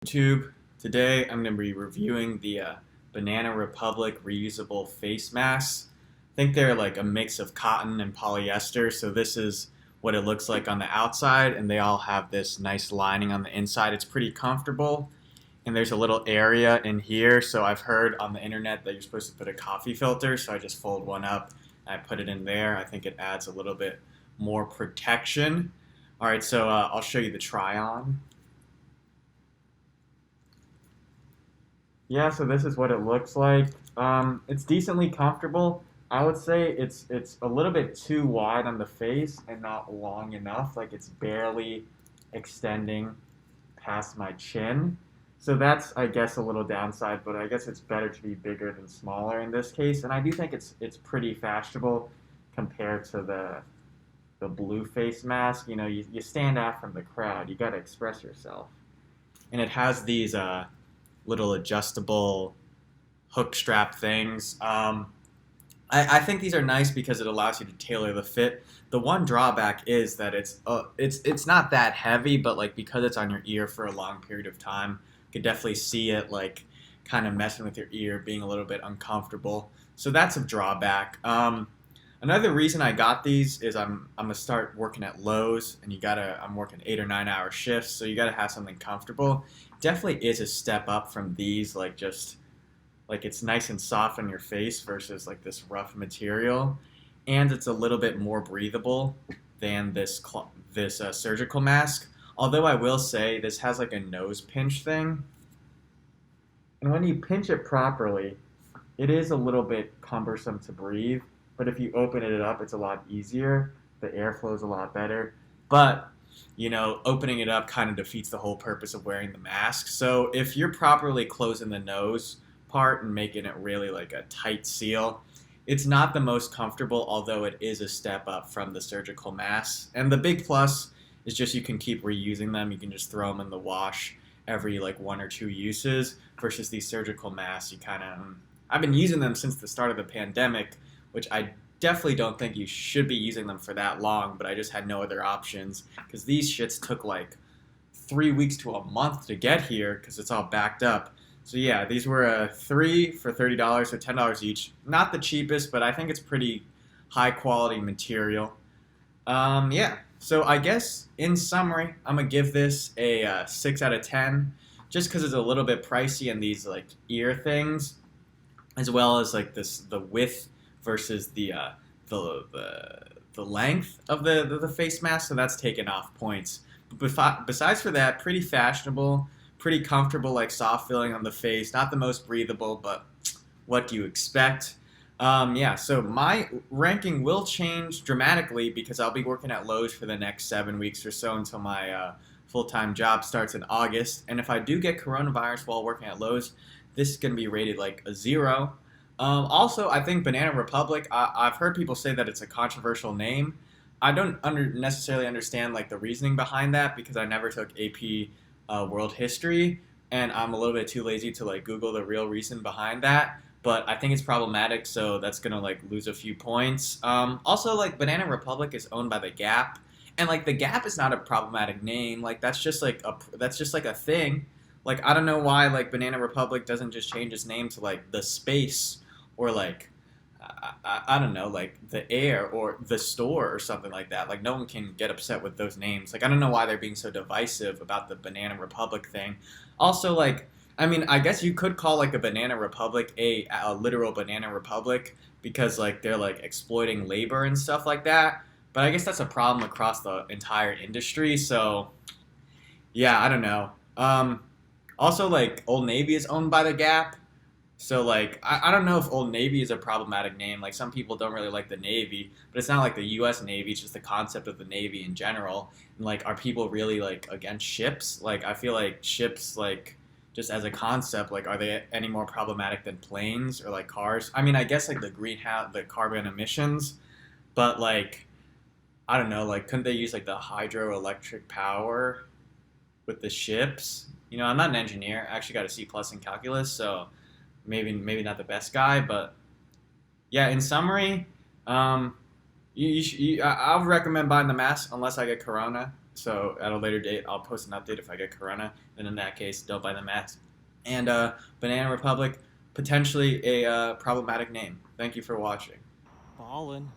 YouTube. Today I'm going to be reviewing the Banana Republic reusable face masks. I think they're like a mix of cotton and polyester, so this is what it looks like on the outside, and they all have this nice lining on the inside. It's pretty comfortable, and there's a little area in here, so I've heard on the internet that you're supposed to put a coffee filter, so I just fold one up and I put it in there. I think it adds a little bit more protection. Alright, so I'll show you the try-on. Yeah, so this is what it looks like. It's decently comfortable. I would say it's a little bit too wide on the face and not long enough. Like it's barely extending past my chin. So that's, I guess, a little downside, but I guess it's better to be bigger than smaller in this case. And I do think it's pretty fashionable compared to the blue face mask. You know, you stand out from the crowd. You got to express yourself. And it has these little adjustable hook strap things. I think these are nice because it allows you to tailor the fit. The one drawback is that it's not that heavy, but like because it's on your ear for a long period of time, you could definitely see it like kind of messing with your ear, being a little bit uncomfortable. So that's a drawback. Another reason I got these is I'm gonna start working at Lowe's, and I'm working 8 or 9 hour shifts, so you gotta have something comfortable. Definitely is a step up from these, like just like it's nice and soft on your face versus like this rough material, and it's a little bit more breathable than this surgical mask. Although I will say this has like a nose pinch thing, and when you pinch it properly, it is a little bit cumbersome to breathe. But if you open it up, it's a lot easier. The airflow is a lot better. But you know, opening it up kind of defeats the whole purpose of wearing the mask. So if you're properly closing the nose part and making it really like a tight seal, it's not the most comfortable, although it is a step up from the surgical mask. And the big plus is just you can keep reusing them. You can just throw them in the wash every like 1 or 2 uses versus these surgical masks. I've been using them since the start of the pandemic, which I definitely don't think you should be using them for that long, but I just had no other options because these shits took like 3 weeks to a month to get here because it's all backed up. So yeah, these were 3 for $30, so $10 each. Not the cheapest, but I think it's pretty high quality material. Yeah, so I guess in summary, I'm gonna give this a 6 out of 10, just because it's a little bit pricey and these like ear things, as well as like the width versus the length of the face mask, so that's taken off points. But besides for that, pretty fashionable, pretty comfortable, like soft feeling on the face. Not the most breathable, but what do you expect? Yeah, so my ranking will change dramatically because I'll be working at Lowe's for the next 7 weeks or so until my full-time job starts in August. And if I do get coronavirus while working at Lowe's, this is going to be rated like a 0. Also, I think Banana Republic, I've heard people say that it's a controversial name. I don't necessarily understand like the reasoning behind that because I never took AP World History, and I'm a little bit too lazy to like Google the real reason behind that. But I think it's problematic, so that's gonna like lose a few points. Also, like Banana Republic is owned by the Gap, and like the Gap is not a problematic name. Like that's just like a thing. Like I don't know why like Banana Republic doesn't just change its name to like the Space or like I don't know, like the Air or the Store or something like that. Like no one can get upset with those names. Like I don't know why they're being so divisive about the Banana Republic thing. Also, like I mean, I guess you could call like a Banana Republic a literal Banana Republic because like they're like exploiting labor and stuff like that. But I guess that's a problem across the entire industry. So yeah, I don't know. Also, like Old Navy is owned by the Gap, so like I don't know if Old Navy is a problematic name. Like some people don't really like the Navy, but it's not like the U.S. Navy. It's just the concept of the Navy in general. And like, are people really like against ships? Like I feel like ships, like just as a concept, like are they any more problematic than planes or like cars? I mean, I guess like the carbon emissions, but like I don't know. Like couldn't they use like the hydroelectric power with the ships? You know, I'm not an engineer. I actually got a C plus in calculus, so maybe not the best guy, but yeah. In summary, I would recommend buying the mask unless I get corona. So at a later date, I'll post an update if I get Corona. And in that case, don't buy the mask. And Banana Republic, potentially a problematic name. Thank you for watching. Ballin'.